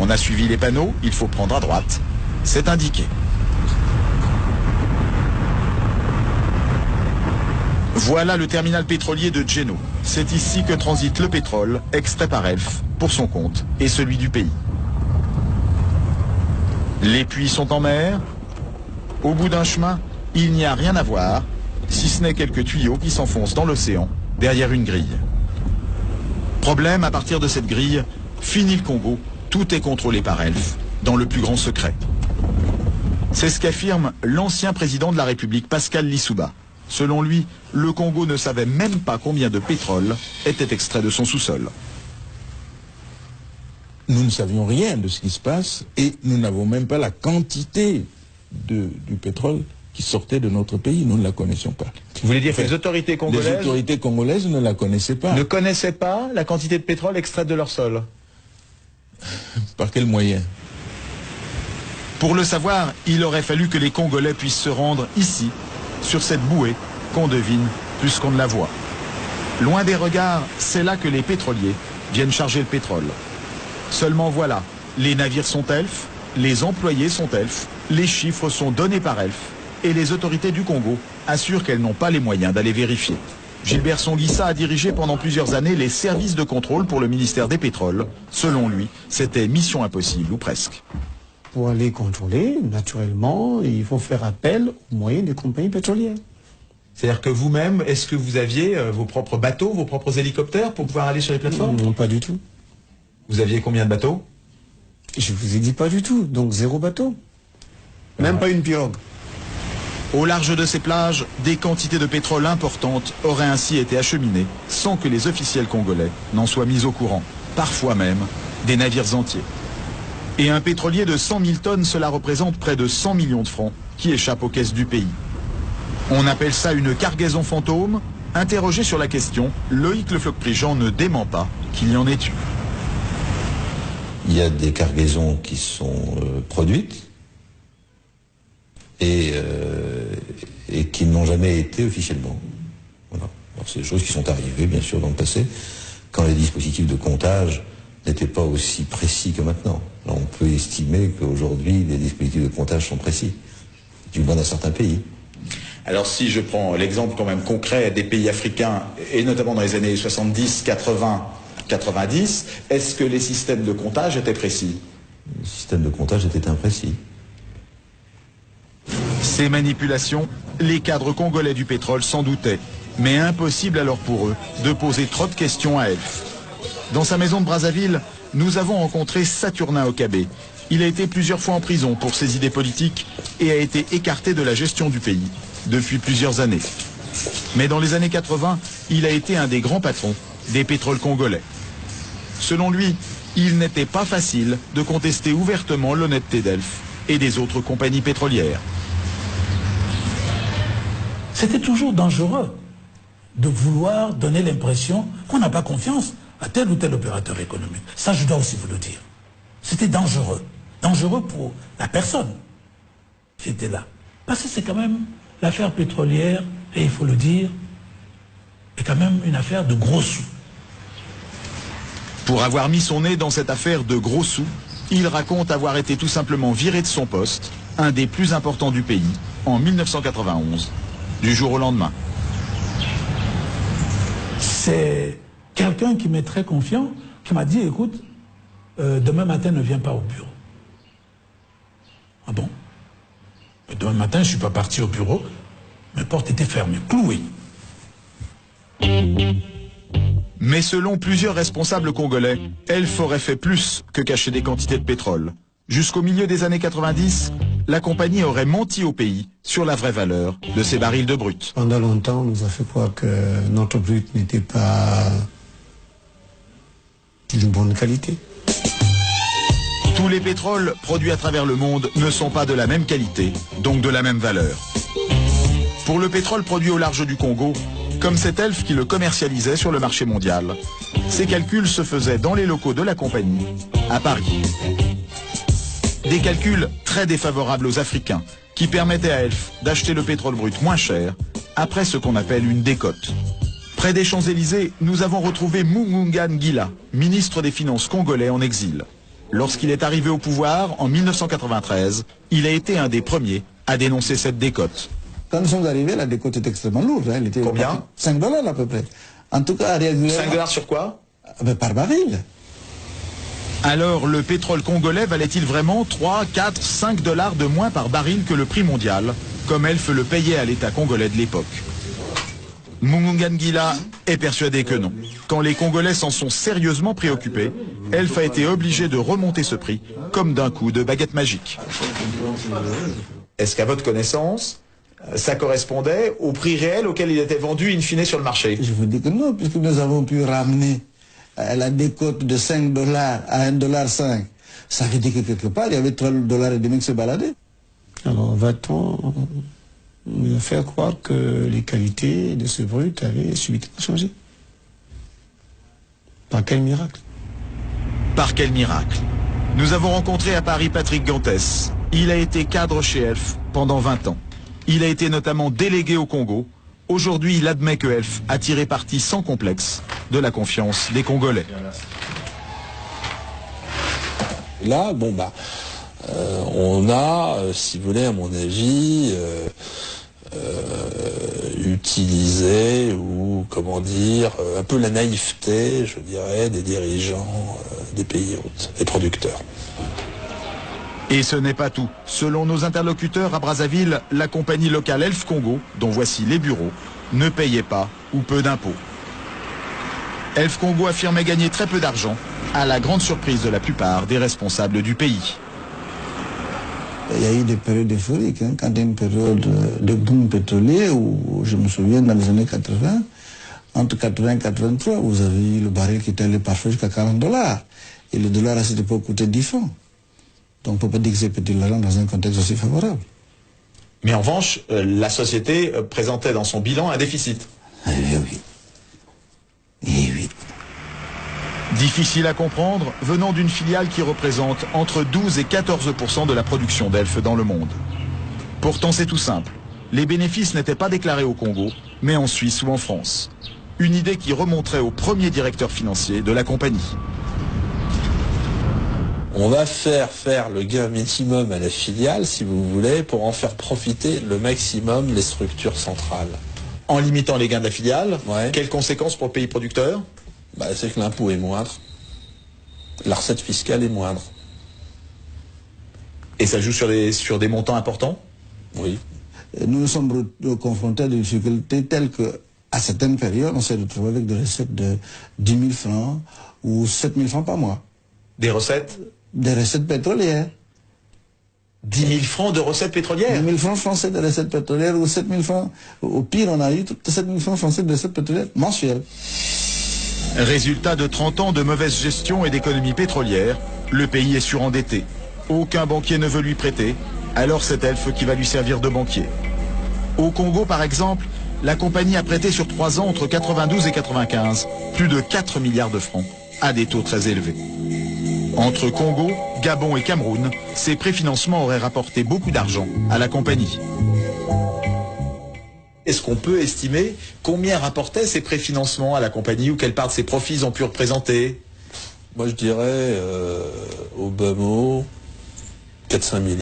On a suivi les panneaux, il faut prendre à droite. C'est indiqué. Voilà le terminal pétrolier de Djeno. C'est ici que transite le pétrole, extrait par Elf, pour son compte et celui du pays. Les puits sont en mer. Au bout d'un chemin, il n'y a rien à voir, si ce n'est quelques tuyaux qui s'enfoncent dans l'océan, derrière une grille. Problème, à partir de cette grille, fini le Congo, tout est contrôlé par Elf, dans le plus grand secret. C'est ce qu'affirme l'ancien président de la République, Pascal Lissouba. Selon lui, le Congo ne savait même pas combien de pétrole était extrait de son sous-sol. Nous ne savions rien de ce qui se passe et nous n'avons même pas la quantité du pétrole qui sortait de notre pays. Nous ne la connaissions pas. Vous voulez dire que les autorités congolaises ne la connaissaient pas. Ne connaissaient pas la quantité de pétrole extraite de leur sol? Par quel moyen? Pour le savoir, il aurait fallu que les Congolais puissent se rendre ici, sur cette bouée qu'on devine plus qu'on ne la voit. Loin des regards, c'est là que les pétroliers viennent charger le pétrole. Seulement voilà, les navires sont Elf, les employés sont Elf, les chiffres sont donnés par Elf, et les autorités du Congo assurent qu'elles n'ont pas les moyens d'aller vérifier. Gilbert Songuissa a dirigé pendant plusieurs années les services de contrôle pour le ministère des Pétroles. Selon lui, c'était mission impossible, ou presque. Pour aller contrôler, naturellement, il faut faire appel aux moyens des compagnies pétrolières. C'est-à-dire que vous-même, est-ce que vous aviez vos propres bateaux, vos propres hélicoptères pour pouvoir aller sur les plateformes? Non, pas du tout. Vous aviez combien de bateaux? Je vous ai dit pas du tout, donc 0 bateau. Même pas une pirogue. Au large de ces plages, des quantités de pétrole importantes auraient ainsi été acheminées sans que les officiels congolais n'en soient mis au courant. Parfois même, des navires entiers. Et un pétrolier de 100 000 tonnes, cela représente près de 100 millions de francs qui échappent aux caisses du pays. On appelle ça une cargaison fantôme. Interrogé sur la question, Loïc Le Floch-Prigent ne dément pas qu'il y en ait eu. Il y a des cargaisons qui sont produites et qui n'ont jamais été officiellement. Voilà. Alors, c'est des choses qui sont arrivées, bien sûr, dans le passé, quand les dispositifs de comptage n'étaient pas aussi précis que maintenant. Alors, on peut estimer qu'aujourd'hui, les dispositifs de comptage sont précis, du moins dans certains pays. Alors si je prends l'exemple quand même concret des pays africains, et notamment dans les années 70, 80, 90, est-ce que les systèmes de comptage étaient précis? Les systèmes de comptage étaient imprécis. Ces manipulations, les cadres congolais du pétrole s'en doutaient, mais impossible alors pour eux de poser trop de questions à Elf. Dans sa maison de Brazzaville, nous avons rencontré Saturnin Okabé. Il a été plusieurs fois en prison pour ses idées politiques et a été écarté de la gestion du pays depuis plusieurs années. Mais dans les années 80, il a été un des grands patrons des pétroles congolais. Selon lui, il n'était pas facile de contester ouvertement l'honnêteté d'Elf et des autres compagnies pétrolières. C'était toujours dangereux de vouloir donner l'impression qu'on n'a pas confiance à tel ou tel opérateur économique. Ça, je dois aussi vous le dire. C'était dangereux. Dangereux pour la personne qui était là. Parce que c'est quand même l'affaire pétrolière, et il faut le dire, est quand même une affaire de gros sous. Pour avoir mis son nez dans cette affaire de gros sous, il raconte avoir été tout simplement viré de son poste, un des plus importants du pays, en 1991, du jour au lendemain. C'est quelqu'un qui m'est très confiant, qui m'a dit, écoute, demain matin ne viens pas au bureau. Ah bon? Demain matin, je ne suis pas parti au bureau, mes portes étaient fermées, clouées. Mais selon plusieurs responsables congolais, Elf aurait fait plus que cacher des quantités de pétrole. Jusqu'au milieu des années 90, la compagnie aurait menti au pays sur la vraie valeur de ces barils de brut. Pendant longtemps, on nous a fait croire que notre brut n'était pas d'une bonne qualité. Tous les pétroles produits à travers le monde ne sont pas de la même qualité, donc de la même valeur. Pour le pétrole produit au large du Congo, comme c'est Elf qui le commercialisait sur le marché mondial, ces calculs se faisaient dans les locaux de la compagnie, à Paris. Des calculs très défavorables aux Africains, qui permettaient à Elf d'acheter le pétrole brut moins cher, après ce qu'on appelle une décote. Près des Champs-Élysées, nous avons retrouvé Mungungan Gila, ministre des Finances congolais en exil. Lorsqu'il est arrivé au pouvoir en 1993, il a été un des premiers à dénoncer cette décote. Quand nous sommes arrivés, la décote était extrêmement lourde. Hein. Elle était Combien? 5 $ à peu près. En tout cas, régulièrement. 5 $ sur quoi? Par baril. Alors le pétrole congolais valait-il vraiment 3, 4, 5 $ de moins par baril que le prix mondial, comme Elf le payait à l'État congolais de l'époque? Mungangila est persuadé que non. Quand les Congolais s'en sont sérieusement préoccupés, Elf a été obligé de remonter ce prix, comme d'un coup de baguette magique. Est-ce qu'à votre connaissance, ça correspondait au prix réel auquel il était vendu in fine sur le marché? Je vous dis que non, puisque nous avons pu ramener la décote de 5 $ à 1,5 $. Ça veut dire que quelque part, il y avait 3,5 $ qui se baladaient. Alors va-t-on nous faire croire que les qualités de ce brut avaient subitement changé? Par quel miracle? Par quel miracle? Nous avons rencontré à Paris Patrick Gantès. Il a été cadre chez Elf pendant 20 ans. Il a été notamment délégué au Congo. Aujourd'hui, il admet que Elf a tiré parti sans complexe de la confiance des Congolais. Là, on a, si vous voulez, à mon avis, utilisé, ou comment dire, un peu la naïveté, je dirais, des dirigeants des pays hôtes, des producteurs. Et ce n'est pas tout. Selon nos interlocuteurs à Brazzaville, la compagnie locale Elf Congo, dont voici les bureaux, ne payait pas ou peu d'impôts. Elf Congo affirmait gagner très peu d'argent, à la grande surprise de la plupart des responsables du pays. Il y a eu des périodes euphoriques, hein, quand il y a une période de boom pétrolier, où je me souviens dans les années 80, entre 80 et 83, vous avez eu le baril qui était allé parfois jusqu'à 40 $. Et le dollar à cette époque coûtait 10 francs. Donc on ne peut pas dire que c'est petit l'argent dans un contexte aussi favorable. Mais en revanche, la société présentait dans son bilan un déficit. Eh oui. Eh oui. Difficile à comprendre, venant d'une filiale qui représente entre 12 et 14% de la production d'Elf dans le monde. Pourtant c'est tout simple. Les bénéfices n'étaient pas déclarés au Congo, mais en Suisse ou en France. Une idée qui remonterait au premier directeur financier de la compagnie. On va faire le gain minimum à la filiale, si vous voulez, pour en faire profiter le maximum les structures centrales. En limitant les gains de la filiale, Ouais. Quelles conséquences pour le pays producteur? C'est que l'impôt est moindre, la recette fiscale est moindre. Et ça joue sur des montants importants? Oui. Nous nous sommes confrontés à des difficultés telles que, à certaines périodes, on s'est retrouvé avec des recettes de 10 000 francs ou 7 000 francs par mois. Des recettes? Des recettes pétrolières. 10 000 francs de recettes pétrolières? 10 000 francs français de recettes pétrolières ou 7 000 francs. Au pire, on a eu 7 000 francs français de recettes pétrolières mensuelles. Résultat de 30 ans de mauvaise gestion et d'économie pétrolière, le pays est surendetté. Aucun banquier ne veut lui prêter, alors c'est Elf qui va lui servir de banquier. Au Congo, par exemple, la compagnie a prêté sur 3 ans entre 92 et 95 plus de 4 milliards de francs à des taux très élevés. Entre Congo, Gabon et Cameroun, ces préfinancements auraient rapporté beaucoup d'argent à la compagnie. Est-ce qu'on peut estimer combien rapportaient ces préfinancements à la compagnie ou quelle part de ses profits ils ont pu représenter? Moi je dirais au bas mot 4-5 milliards.